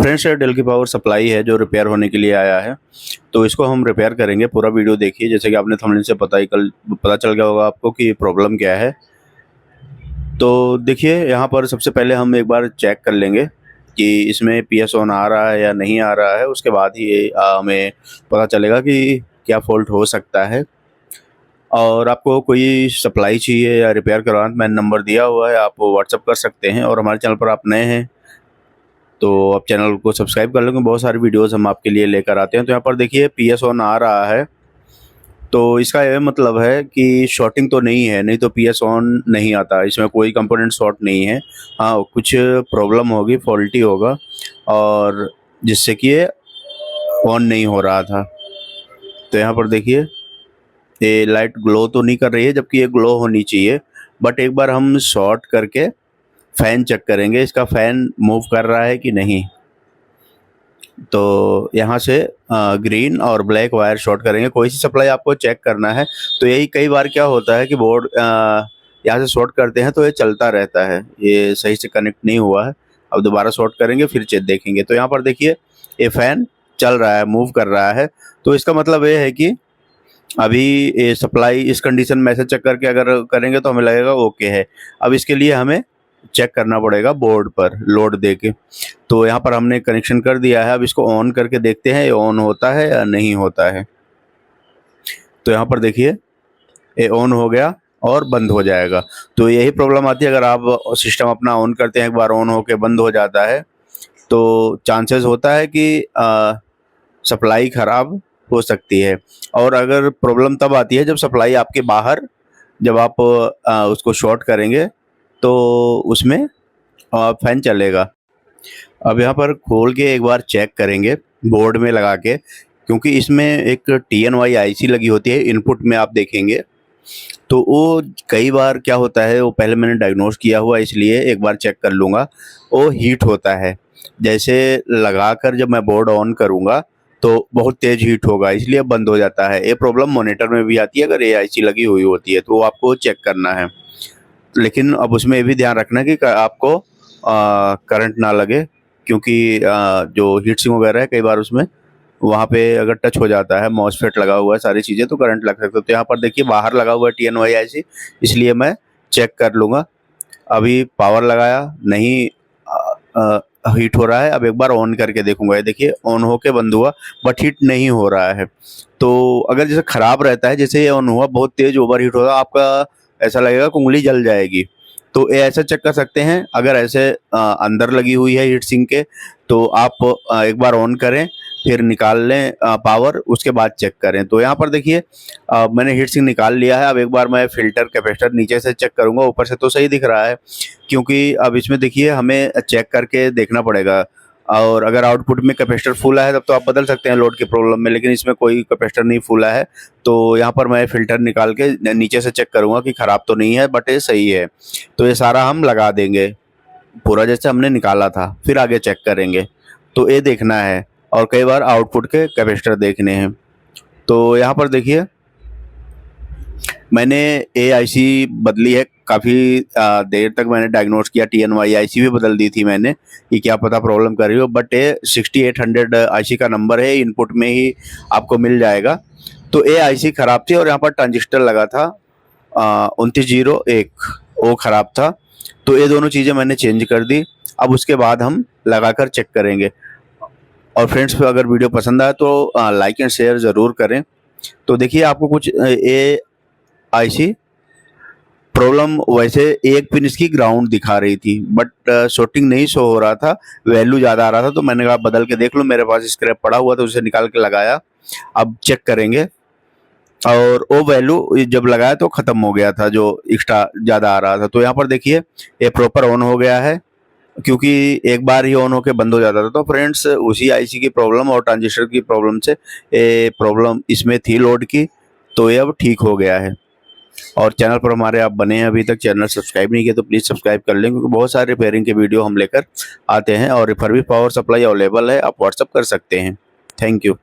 Friends, ये del की power supply है जो रिपेयर होने के लिए आया है। तो इसको हम रिपेयर करेंगे। पूरा वीडियो देखिए। जैसे कि आपने थंबनेल से पता चल गया होगा आपको कि प्रॉब्लम क्या है। तो देखिए, यहाँ पर सबसे पहले हम एक बार चेक कर लेंगे कि इसमें पीएस ऑन आ रहा है या नहीं आ रहा है। उसके बाद ही हमें पता चलेगा कि क्या फ़ॉल्ट हो सकता है। और आपको कोई सप्लाई चाहिए या रिपेयर करवाना, तो मैंने नंबर दिया हुआ है, आप व्हाट्सएप कर सकते हैं। और हमारे चैनल पर आप नए हैं तो आप चैनल को सब्सक्राइब कर लेंगे। बहुत सारी वीडियोस हम आपके लिए लेकर आते हैं। तो यहाँ पर देखिए पीएस ऑन आ रहा है, तो इसका ये मतलब है कि शॉर्टिंग तो नहीं है, नहीं तो पीएस ऑन नहीं आता। इसमें कोई कंपोनेंट शॉर्ट नहीं है। हाँ, कुछ प्रॉब्लम होगी, फॉल्टी होगा, और जिससे कि ये ऑन नहीं हो रहा था। तो यहाँ पर देखिए ये लाइट ग्लो तो नहीं कर रही है, जबकि ये ग्लो होनी चाहिए। बट एक बार हम शॉर्ट करके फ़ैन चेक करेंगे, इसका फ़ैन मूव कर रहा है कि नहीं। तो यहाँ से ग्रीन और ब्लैक वायर शॉर्ट करेंगे। कोई सी सप्लाई आपको चेक करना है। तो यही कई बार क्या होता है कि बोर्ड यहाँ से शॉर्ट करते हैं तो ये चलता रहता है, ये सही से कनेक्ट नहीं हुआ है। अब दोबारा शॉर्ट करेंगे, फिर चेक देखेंगे। तो यहाँ पर देखिए ये फ़ैन चल रहा है, मूव कर रहा है। तो इसका मतलब ये है कि अभी ये सप्लाई इस कंडीशन में ऐसे चेक करके अगर करेंगे तो हमें लगेगा ओके है। अब इसके लिए हमें चेक करना पड़ेगा बोर्ड पर लोड दे के। तो यहाँ पर हमने कनेक्शन कर दिया है। अब इसको ऑन करके देखते हैं ये ऑन होता है या नहीं होता है। तो यहाँ पर देखिए ये ऑन हो गया और बंद हो जाएगा। तो यही प्रॉब्लम आती है, अगर आप सिस्टम अपना ऑन करते हैं, एक बार ऑन होके बंद हो जाता है, तो चांसेस होता है कि सप्लाई ख़राब हो सकती है। और अगर प्रॉब्लम तब आती है जब सप्लाई आपके बाहर, जब आप उसको शॉर्ट करेंगे तो उसमें फ़ैन चलेगा। अब यहाँ पर खोल के एक बार चेक करेंगे बोर्ड में लगा के, क्योंकि इसमें एक TNY आईसी लगी होती है। इनपुट में आप देखेंगे तो वो कई बार क्या होता है, वो पहले मैंने डायग्नोस किया हुआ, इसलिए एक बार चेक कर लूँगा। वो हीट होता है, जैसे लगाकर जब मैं बोर्ड ऑन करूँगा तो बहुत तेज़ हीट होगा, इसलिए बंद हो जाता है। ये प्रॉब्लम मॉनिटर में भी आती है अगर ये आईसी लगी हुई होती है, तो वो आपको चेक करना है। लेकिन अब उसमें ये भी ध्यान रखना कि आपको करंट ना लगे, क्योंकि जो हीट सिंक वगैरह है कई बार उसमें वहाँ पे अगर टच हो जाता है, मॉसफेट लगा हुआ है, सारी चीज़ें, तो करंट लग सकता है। तो यहाँ पर देखिए बाहर लगा हुआ है TNY आईसी, इसलिए मैं चेक कर लूँगा। अभी पावर लगाया, नहीं हीट हो रहा है। अब एक बार ऑन करके देखूंगा। ये देखिए ऑन होके बंद हुआ, बट हीट नहीं हो रहा है। तो अगर जैसे ख़राब रहता है, जैसे ये ऑन हुआ बहुत तेज़ ओवर हीट होगा, आपका ऐसा लगेगा कि उंगली जल जाएगी। तो ये ऐसा चेक कर सकते हैं। अगर ऐसे अंदर लगी हुई है हीट सिंक के, तो आप एक बार ऑन करें, फिर निकाल लें पावर, उसके बाद चेक करें। तो यहाँ पर देखिए मैंने हीट सिंक निकाल लिया है। अब एक बार मैं फ़िल्टर कैपेसिटर नीचे से चेक करूँगा। ऊपर से तो सही दिख रहा है, क्योंकि अब इसमें देखिए हमें चेक करके देखना पड़ेगा। और अगर आउटपुट में कैपेसिटर फूला है तब तो आप बदल सकते हैं लोड की प्रॉब्लम में, लेकिन इसमें कोई कैपेसिटर नहीं फूला है। तो यहाँ पर मैं फ़िल्टर निकाल के नीचे से चेक करूँगा कि ख़राब तो नहीं है, बट ये सही है। तो ये सारा हम लगा देंगे पूरा जैसे हमने निकाला था, फिर आगे चेक करेंगे। तो ये देखना है, और कई बार आउटपुट के कैपेसिटर देखने हैं। तो यहाँ पर देखिए मैंने AIC बदली है। काफ़ी देर तक मैंने डायग्नोस किया, TNY आईसी भी बदल दी थी मैंने कि क्या पता प्रॉब्लम कर रही हो, बट ये 6800 आईसी का नंबर है, इनपुट में ही आपको मिल जाएगा। तो ये आईसी ख़राब थी और यहाँ पर ट्रांजिस्टर लगा था 2901, वो ख़राब था। तो ये दोनों चीज़ें मैंने चेंज कर दी। अब उसके बाद हम लगाकर चेक करेंगे। और फ्रेंड्स, अगर वीडियो पसंद आए तो लाइक एंड शेयर ज़रूर करें। तो देखिए आपको कुछ AIC प्रॉब्लम, वैसे एक पिन इसकी ग्राउंड दिखा रही थी, बट शॉर्टिंग नहीं शो हो रहा था, वैल्यू ज़्यादा आ रहा था। तो मैंने कहा बदल के देख लो, मेरे पास स्क्रैप पड़ा हुआ था, उसे निकाल के लगाया। अब चेक करेंगे, और वो वैल्यू जब लगाया तो ख़त्म हो गया था, जो एक्स्ट्रा ज़्यादा आ रहा था। तो यहाँ पर देखिए ये प्रॉपर ऑन हो गया है, क्योंकि एक बार ही ऑन होके बंद हो जाता था। तो फ्रेंड्स, उसी आईसी की प्रॉब्लम और ट्रांजिस्टर की प्रॉब्लम से ये प्रॉब्लम इसमें थी लोड की, तो ये अब ठीक हो गया है। और चैनल पर हमारे आप बने हैं, अभी तक चैनल सब्सक्राइब नहीं किया तो प्लीज़ सब्सक्राइब कर लें, क्योंकि बहुत सारे रिपेयरिंग के वीडियो हम लेकर आते हैं। और रिफर्बिश पावर सप्लाई अवेलेबल है, आप व्हाट्सअप कर सकते हैं। Thank you.